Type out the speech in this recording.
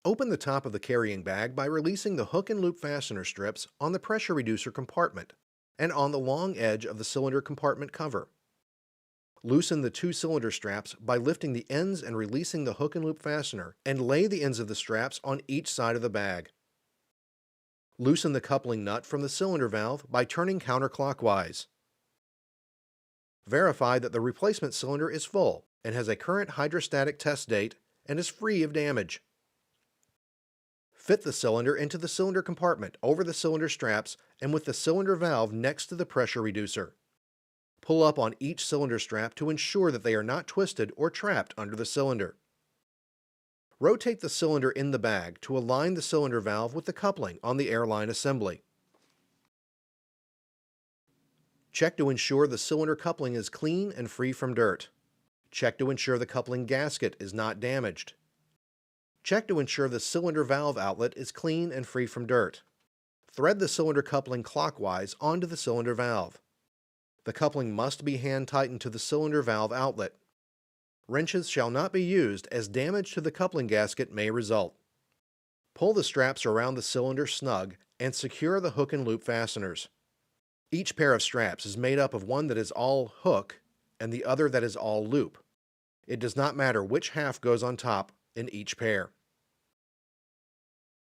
Open the top of the carrying bag by releasing the hook and loop fastener strips on the pressure reducer compartment and on the long edge of the cylinder compartment cover. Loosen the two cylinder straps by lifting the ends and releasing the hook and loop fastener, and lay the ends of the straps on each side of the bag. Loosen the coupling nut from the cylinder valve by turning counterclockwise. Verify that the replacement cylinder is full and has a current hydrostatic test date and is free of damage. Fit the cylinder into the cylinder compartment over the cylinder straps and with the cylinder valve next to the pressure reducer. Pull up on each cylinder strap to ensure that they are not twisted or trapped under the cylinder. Rotate the cylinder in the bag to align the cylinder valve with the coupling on the airline assembly. Check to ensure the cylinder coupling is clean and free from dirt. Check to ensure the coupling gasket is not damaged. Check to ensure the cylinder valve outlet is clean and free from dirt. Thread the cylinder coupling clockwise onto the cylinder valve. The coupling must be hand tightened to the cylinder valve outlet. Wrenches shall not be used as damage to the coupling gasket may result. Pull the straps around the cylinder snug and secure the hook and loop fasteners. Each pair of straps is made up of one that is all hook and the other that is all loop. It does not matter which half goes on top in each pair.